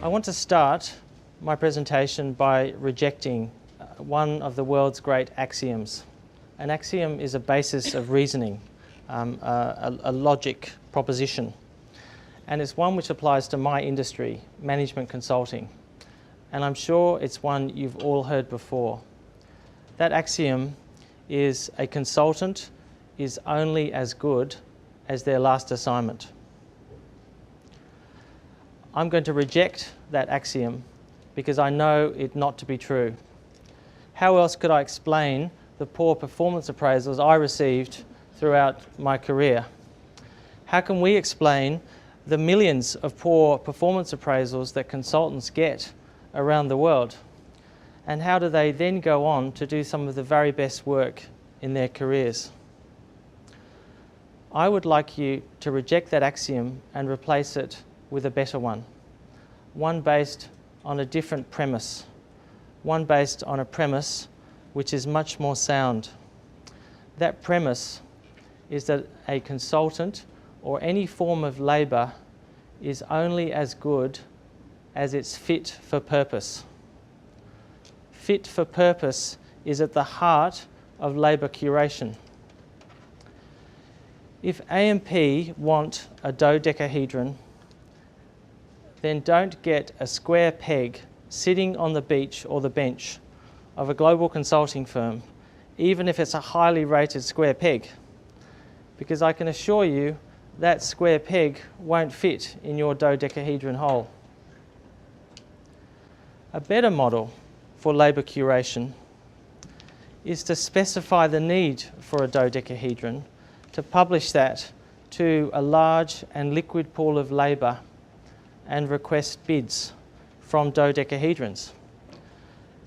want to start my presentation by rejecting one of the world's great axioms. An axiom is a basis of reasoning, a logic proposition, and it's one which applies to my industry, management consulting, and I'm sure it's one you've all heard before. That axiom is a consultant is only as good as their last assignment. I'm going to reject that axiom because I know it not to be true. How else could I explain the poor performance appraisals I received throughout my career? How can we explain the millions of poor performance appraisals that consultants get around the world? And how do they then go on to do some of the very best work in their careers? I would like you to reject that axiom and replace it with a better one based on a different premise, one based on a premise which is much more sound. That premise is that a consultant or any form of labour is only as good as it's fit for purpose. Fit for purpose is at the heart of labour curation. If AMP want a dodecahedron, then don't get a square peg sitting on the beach or the bench of a global consulting firm, even if it's a highly rated square peg, because I can assure you that square peg won't fit in your dodecahedron hole. A better model for labour curation is to specify the need for a dodecahedron, to publish that to a large and liquid pool of labour and request bids from dodecahedrons,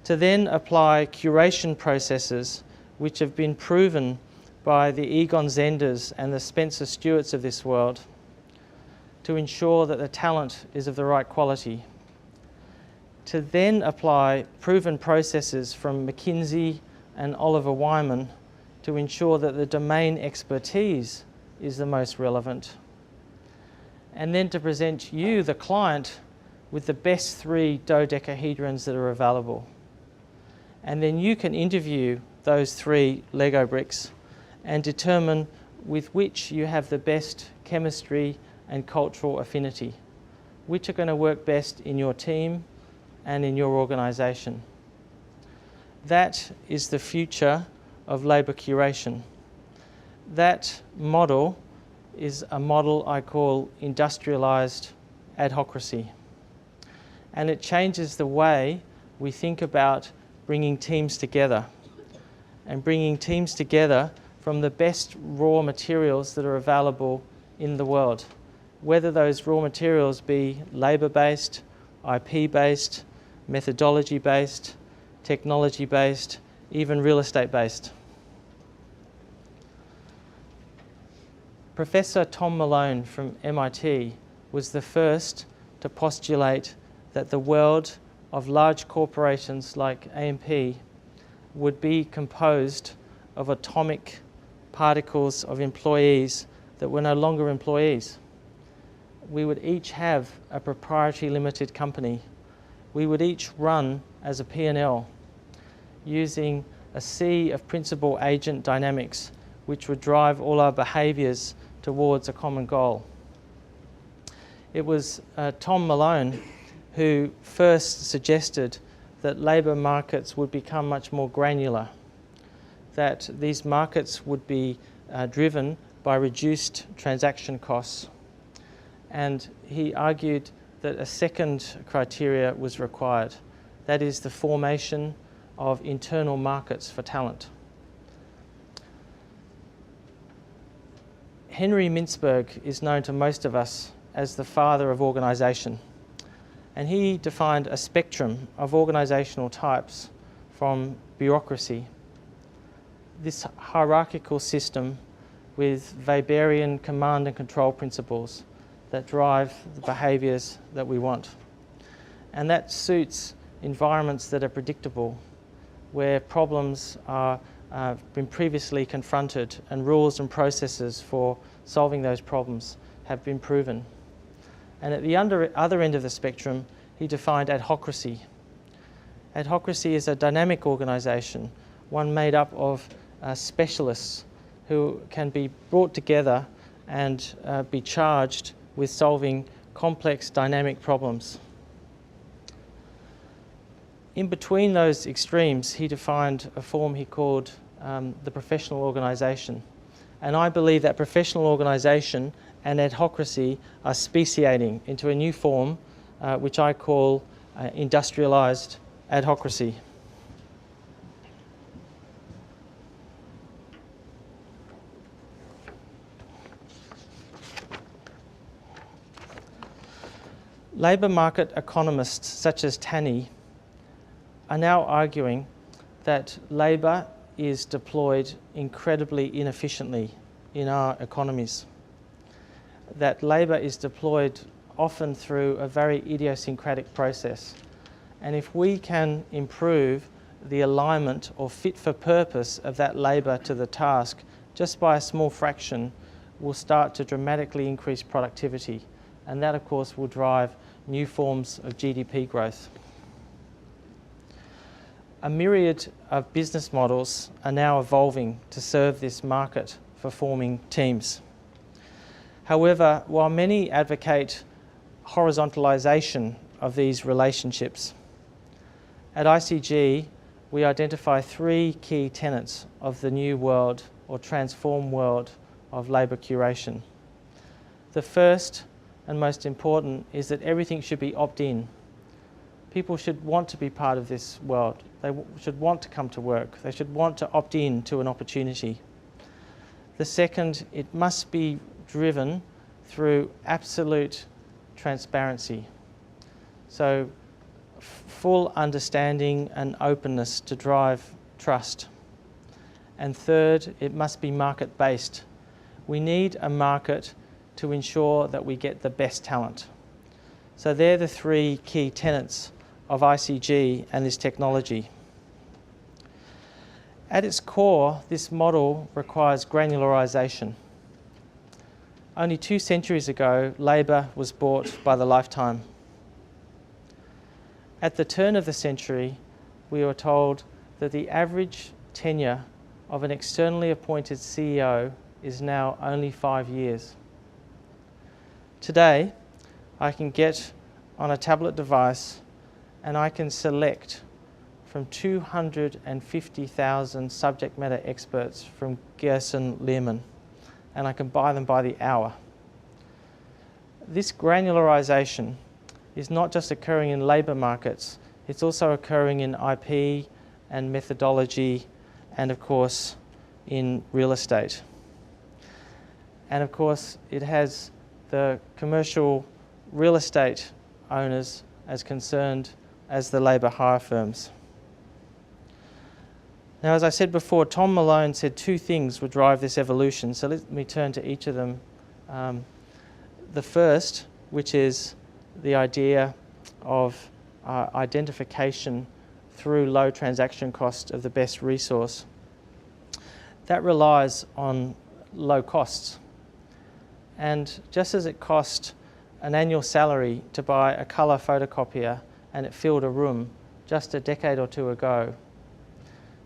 to then apply curation processes which have been proven by the Egon Zenders and the Spencer Stewarts of this world to ensure that the talent is of the right quality, to then apply proven processes from McKinsey and Oliver Wyman to ensure that the domain expertise is the most relevant, and then to present you, the client, with the best 3 dodecahedrons that are available. And then you can interview those 3 Lego bricks and determine with which you have the best chemistry and cultural affinity, which are going to work best in your team and in your organisation. That is the future of labour curation. That model is a model I call industrialized adhocracy. And it changes the way we think about bringing teams together, and bringing teams together from the best raw materials that are available in the world, whether those raw materials be labour-based, IP-based, methodology-based, technology-based, even real estate-based. Professor Tom Moloney from MIT was the first to postulate that the world of large corporations like AMP would be composed of atomic particles of employees that were no longer employees. We would each have a proprietary limited company. We would each run as a P&L using a sea of principal agent dynamics which would drive all our behaviours towards a common goal. It was Tom Moloney who first suggested that labour markets would become much more granular, that these markets would be driven by reduced transaction costs. And he argued that a second criteria was required, that is the formation of internal markets for talent. Henry Mintzberg is known to most of us as the father of organisation, and he defined a spectrum of organisational types from bureaucracy, this hierarchical system with Weberian command and control principles that drive the behaviours that we want. And that suits environments that are predictable, where problems are been previously confronted and rules and processes for solving those problems have been proven. And at the other end of the spectrum, he defined adhocracy. Adhocracy is a dynamic organisation, one made up of specialists who can be brought together and be charged with solving complex dynamic problems. In between those extremes, he defined a form he called the professional organisation. And I believe that professional organisation and adhocracy are speciating into a new form, which I call industrialized adhocracy. Labour market economists such as Taney are now arguing that labour is deployed incredibly inefficiently in our economies, that labour is deployed often through a very idiosyncratic process. And if we can improve the alignment or fit for purpose of that labour to the task just by a small fraction, we'll start to dramatically increase productivity. And that, of course, will drive new forms of GDP growth. A myriad of business models are now evolving to serve this market for forming teams. However, while many advocate horizontalisation of these relationships, at ICG we identify three key tenets of the new world or transformed world of labour curation. The first and most important is that everything should be opt-in. People should want to be part of this world. They should want to come to work. They should want to opt in to an opportunity. The second, it must be driven through absolute transparency. So full understanding and openness to drive trust. And third, it must be market-based. We need a market to ensure that we get the best talent. So they're the three key tenets of ICG and this technology. At its core, this model requires granularisation. Only 2 centuries ago, labour was bought by the lifetime. At the turn of the century, we were told that the average tenure of an externally appointed CEO is now only 5 years. Today, I can get on a tablet device and I can select from 250,000 subject matter experts from Gerson Lehrman, and I can buy them by the hour. This granularisation is not just occurring in labour markets, it's also occurring in IP and methodology and, of course, in real estate. And, of course, it has the commercial real estate owners as concerned as the labour hire firms. Now, as I said before, Tom Malone said 2 things would drive this evolution, so let me turn to each of them. The first, which is the idea of identification through low transaction cost of the best resource. That relies on low costs. And just as it cost an annual salary to buy a colour photocopier and it filled a room just a decade or 2 ago,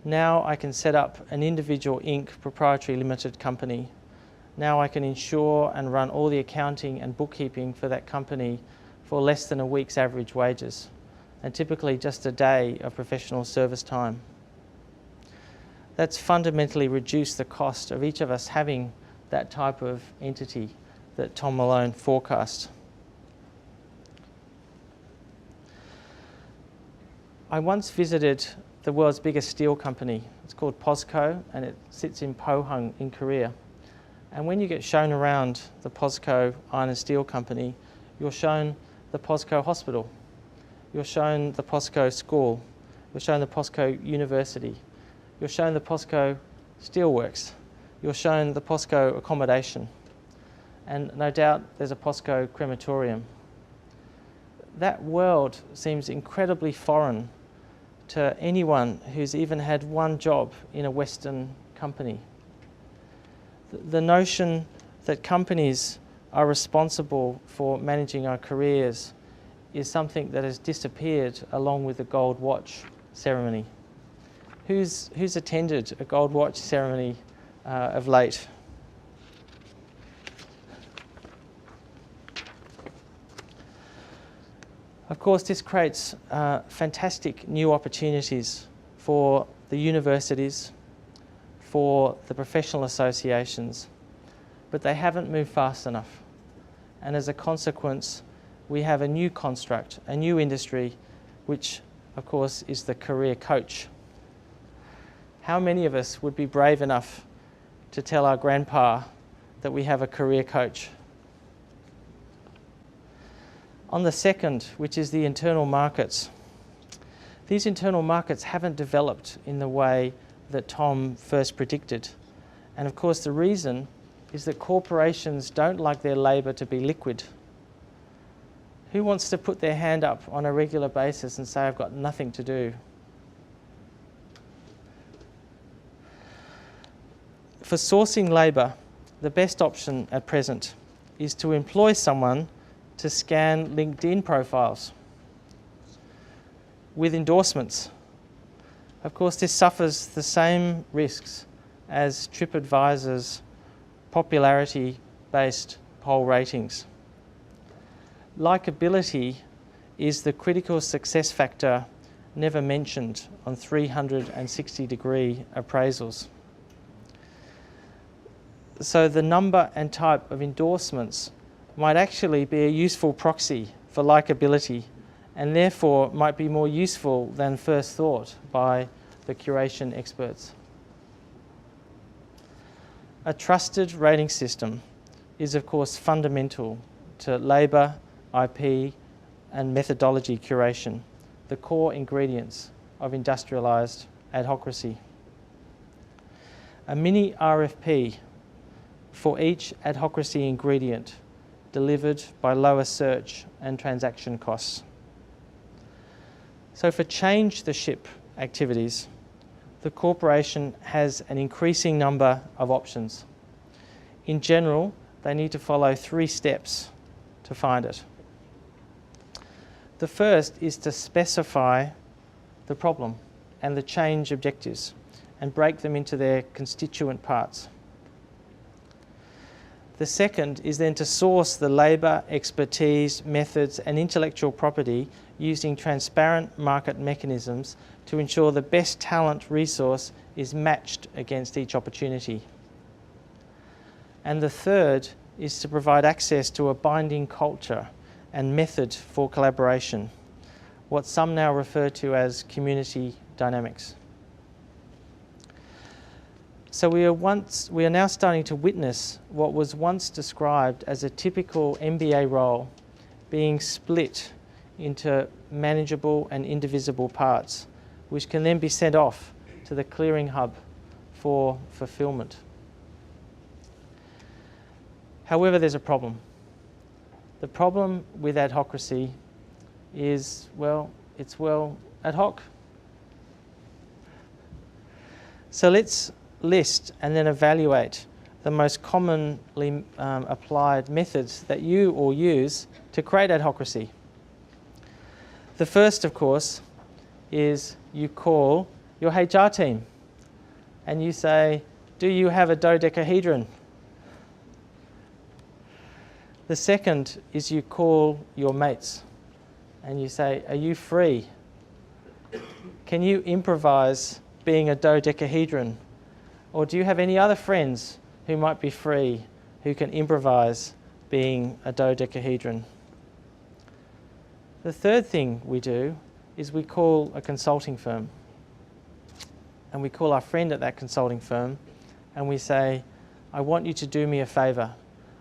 now I can set up an individual ink proprietary limited company. Now I can insure and run all the accounting and bookkeeping for that company for less than a week's average wages, and typically just a day of professional service time. That's fundamentally reduced the cost of each of us having that type of entity that Tom Malone forecast. I once visited the world's biggest steel company. It's called POSCO, and it sits in Pohang in Korea. And when you get shown around the POSCO Iron and Steel Company, you're shown the POSCO Hospital, you're shown the POSCO School, you're shown the POSCO University, you're shown the POSCO Steelworks, you're shown the POSCO Accommodation, and no doubt there's a POSCO Crematorium. That world seems incredibly foreign to anyone who's even had one job in a Western company. The notion that companies are responsible for managing our careers is something that has disappeared along with the gold watch ceremony. Who's attended a gold watch ceremony of late? Of course, this creates fantastic new opportunities for the universities, for the professional associations, but they haven't moved fast enough. And as a consequence, we have a new construct, a new industry, which of course is the career coach. How many of us would be brave enough to tell our grandpa that we have a career coach? On the second, which is the internal markets, these internal markets haven't developed in the way that Tom first predicted. And of course the reason is that corporations don't like their labour to be liquid. Who wants to put their hand up on a regular basis and say, I've got nothing to do? For sourcing labour, the best option at present is to employ someone to scan LinkedIn profiles with endorsements. Of course, this suffers the same risks as TripAdvisor's popularity-based poll ratings. Likeability is the critical success factor never mentioned on 360-degree appraisals. So the number and type of endorsements might actually be a useful proxy for likability, and therefore might be more useful than first thought by the curation experts. A trusted rating system is of course fundamental to labour, IP and methodology curation, the core ingredients of industrialised adhocracy. A mini RFP for each adhocracy ingredient delivered by lower search and transaction costs. So for change the ship activities, the corporation has an increasing number of options. In general, they need to follow 3 steps to find it. The first is to specify the problem and the change objectives and break them into their constituent parts. The second is then to source the labour, expertise, methods and intellectual property using transparent market mechanisms to ensure the best talent resource is matched against each opportunity. And the third is to provide access to a binding culture and method for collaboration, what some now refer to as community dynamics. So we are now starting to witness what was once described as a typical MBA role being split into manageable and indivisible parts, which can then be sent off to the clearing hub for fulfillment. However, there's a problem. The problem with adhocracy is, well, it's ad hoc. So let's list and then evaluate the most commonly applied methods that you all use to create adhocracy. The first, of course, is you call your HR team and you say, do you have a dodecahedron? The second is you call your mates and you say, are you free? Can you improvise being a dodecahedron? Or do you have any other friends who might be free, who can improvise being a dodecahedron? The third thing we do is we call a consulting firm. And we call our friend at that consulting firm and we say, I want you to do me a favour.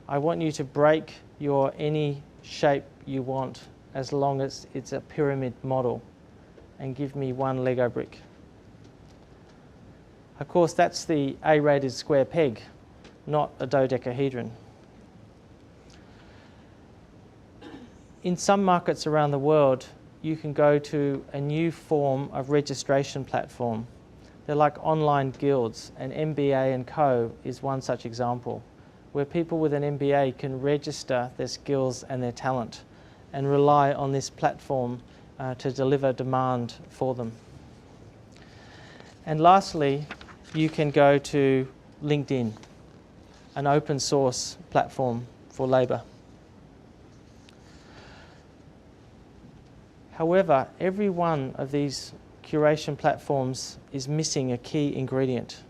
I want you to break your any shape you want as long as it's a pyramid model and give me one Lego brick. Of course, that's the A-rated square peg, not a dodecahedron. In some markets around the world, you can go to a new form of registration platform. They're like online guilds, and MBA & Co is one such example, where people with an MBA can register their skills and their talent and rely on this platform to deliver demand for them. And lastly, you can go to LinkedIn, an open source platform for labour. However, every one of these curation platforms is missing a key ingredient.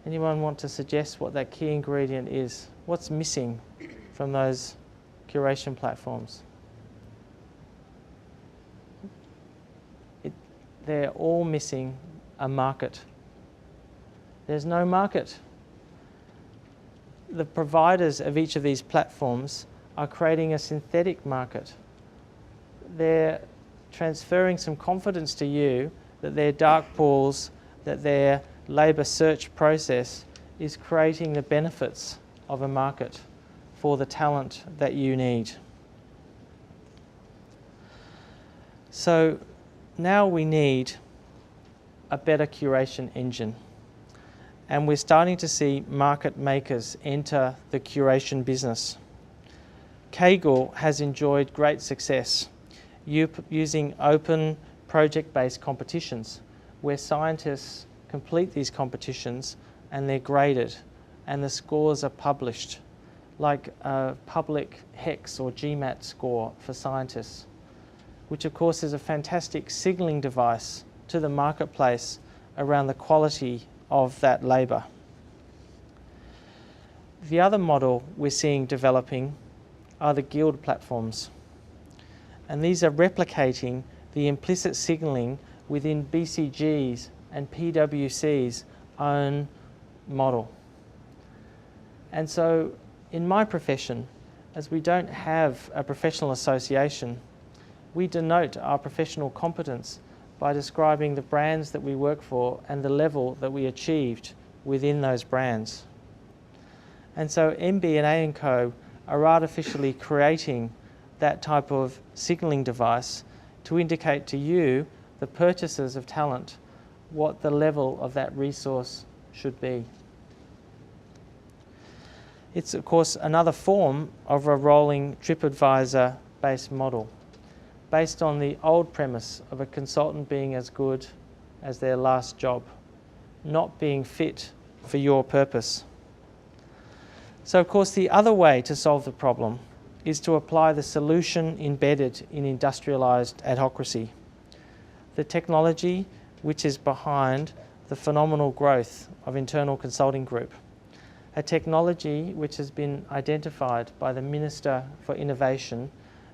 Anyone want to suggest what that key ingredient is? What's missing from those curation platforms? They're all missing a market. There's no market. The providers of each of these platforms are creating a synthetic market. They're transferring some confidence to you that their dark pools, that their labour search process is creating the benefits of a market for the talent that you need. So now we need a better curation engine. And we're starting to see market makers enter the curation business. Kaggle has enjoyed great success using open project-based competitions where scientists complete these competitions and they're graded and the scores are published, like a public HEX or GMAT score for scientists, which of course is a fantastic signalling device to the marketplace around the quality of that labour. The other model we're seeing developing are the guild platforms. And these are replicating the implicit signalling within BCG's and PwC's own model. And so in my profession, as we don't have a professional association, we denote our professional competence by describing the brands that we work for and the level that we achieved within those brands. And so MB&A & Co are artificially creating that type of signalling device to indicate to you, the purchasers of talent, what the level of that resource should be. It's of course another form of a rolling TripAdvisor-based model, based on the old premise of a consultant being as good as their last job, not being fit for your purpose. So of course the other way to solve the problem is to apply the solution embedded in industrialized adhocracy, the technology which is behind the phenomenal growth of Internal Consulting Group, a technology which has been identified by the Minister for Innovation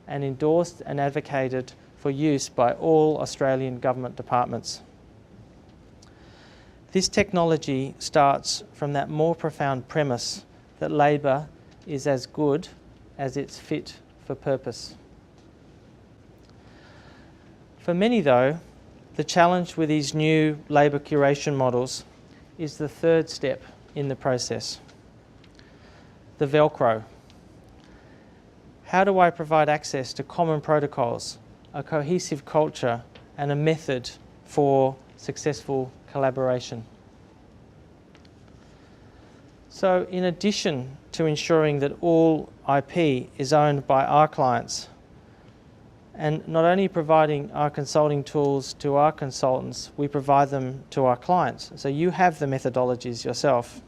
and endorsed and advocated for use by all Australian government departments. This technology starts from that more profound premise that labour is as good as it's fit for purpose. For many, though, the challenge with these new labour curation models is the third step in the process, the Velcro. How do I provide access to common protocols, a cohesive culture, and a method for successful collaboration? So in addition to ensuring that all IP is owned by our clients, and not only providing our consulting tools to our consultants, we provide them to our clients. So you have the methodologies yourself.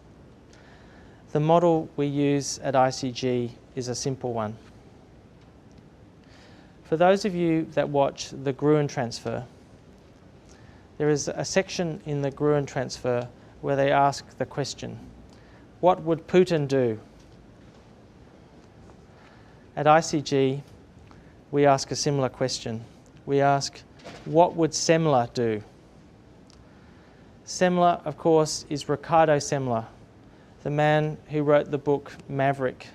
The model we use at ICG is a simple one. For those of you that watch the Gruen transfer, there is a section in the Gruen transfer where they ask the question, what would Putin do? At ICG, we ask a similar question. We ask, what would Semler do? Semler, of course, is Ricardo Semler, the man who wrote the book Maverick,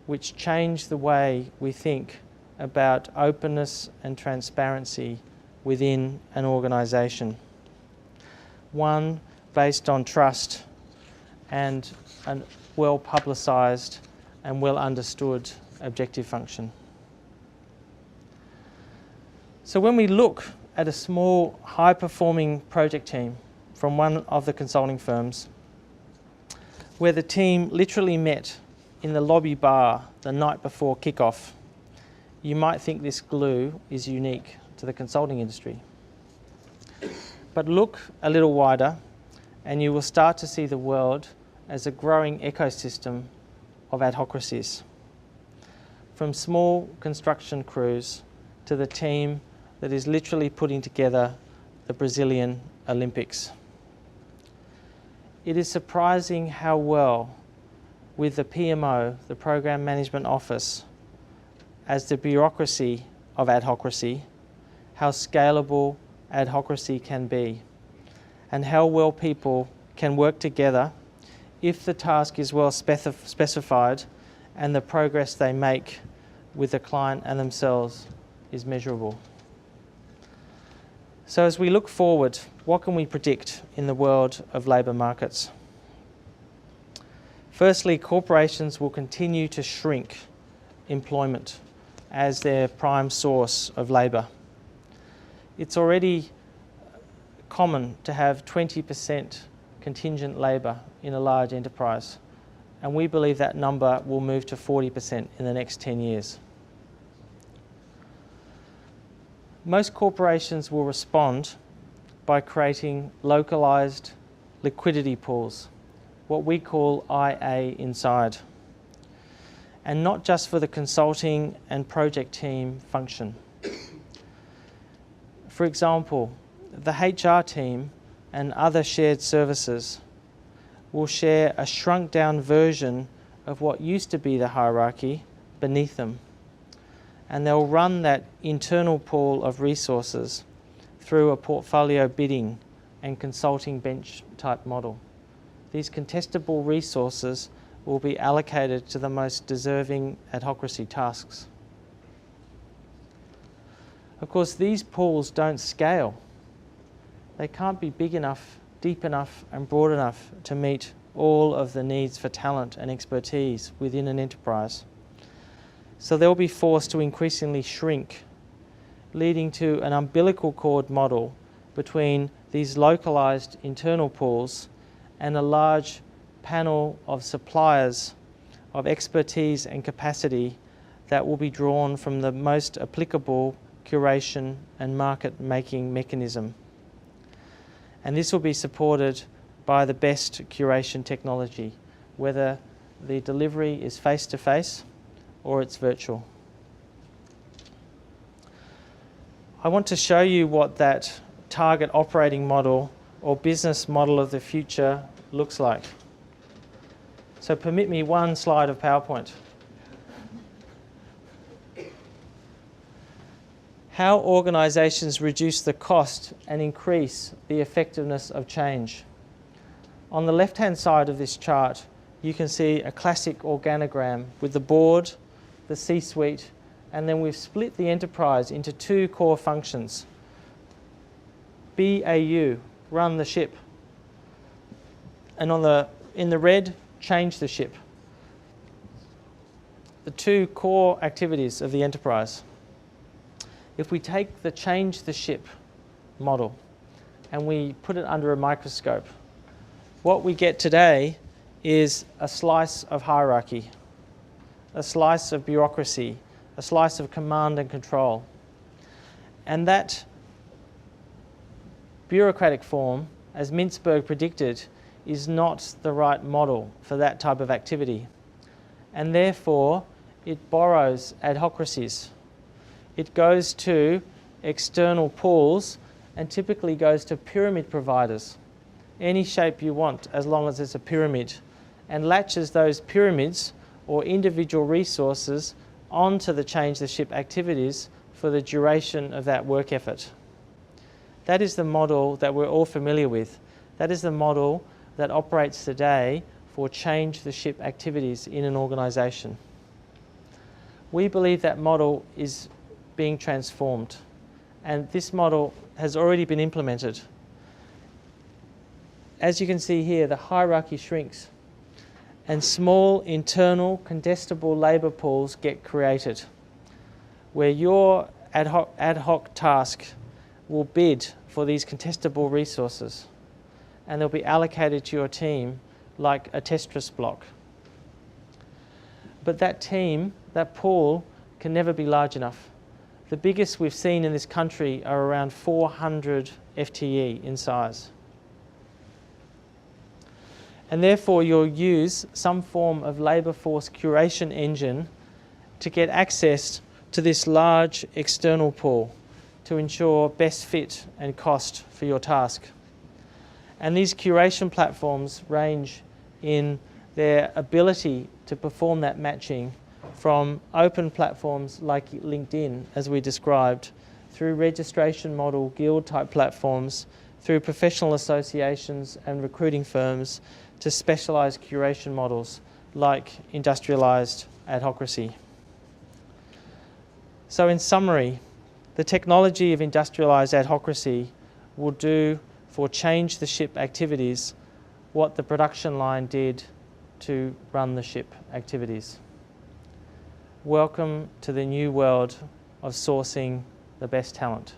which changed the way we think about openness and transparency within an organisation. One based on trust and a well-publicised and well-understood objective function. So when we look at a small, high-performing project team from one of the consulting firms, where the team literally met in the lobby bar the night before kick-off you might think this glue is unique to the consulting industry. But look a little wider and you will start to see the world as a growing ecosystem of adhocracies. From small construction crews to the team that is literally putting together the Brazilian Olympics. It is surprising how well, with the PMO, the Program Management Office, as the bureaucracy of adhocracy, how scalable adhocracy can be, and how well people can work together if the task is well specified and the progress they make with the client and themselves is measurable. So as we look forward, what can we predict in the world of labour markets? Firstly, corporations will continue to shrink employment as their prime source of labour. It's already common to have 20% contingent labour in a large enterprise, and we believe that number will move to 40% in the next 10 years. Most corporations will respond by creating localised liquidity pools, what we call IA inside, and not just for the consulting and project team function. For example, the HR team and other shared services will share a shrunk down version of what used to be the hierarchy beneath them, and they'll run that internal pool of resources through a portfolio bidding and consulting bench type model. These contestable resources will be allocated to the most deserving adhocracy tasks. Of course, these pools don't scale. They can't be big enough, deep enough and broad enough to meet all of the needs for talent and expertise within an enterprise. So they'll be forced to increasingly shrink, leading to an umbilical cord model between these localised internal pools and a large panel of suppliers of expertise and capacity that will be drawn from the most applicable curation and market-making mechanism. And this will be supported by the best curation technology, whether the delivery is face-to-face or it's virtual. I want to show you what that target operating model or business model of the future looks like. So permit me one slide of PowerPoint. How organisations reduce the cost and increase the effectiveness of change. On the left-hand side of this chart, you can see a classic organogram with the board, the C-suite, and then we've split the enterprise into two core functions. BAU, run the ship, and in the red, change the ship. The two core activities of the enterprise. If we take the change the ship model and we put it under a microscope, what we get today is a slice of hierarchy, a slice of bureaucracy, a slice of command and control. And that bureaucratic form, as Mintzberg predicted, is not the right model for that type of activity. And therefore, it borrows adhocracies. It goes to external pools and typically goes to pyramid providers, any shape you want as long as it's a pyramid, and latches those pyramids or individual resources onto the change the ship activities for the duration of that work effort. That is the model that we're all familiar with. That is the model that operates today for change the ship activities in an organisation. We believe that model is being transformed, and this model has already been implemented. As you can see here, the hierarchy shrinks and small internal contestable labour pools get created where your ad hoc task will bid for these contestable resources and they'll be allocated to your team like a Tetris block. But that team, that pool, can never be large enough. The biggest we've seen in this country are around 400 FTE in size. And therefore you'll use some form of labour force curation engine to get access to this large external pool to ensure best fit and cost for your task. And these curation platforms range in their ability to perform that matching from open platforms like LinkedIn, as we described, through registration model guild type platforms, through professional associations and recruiting firms, to specialised curation models like Industrialized Adhocracy. So in summary, the technology of Industrialized Adhocracy will do for change the ship activities what the production line did to run the ship activities. Welcome to the new world of sourcing the best talent.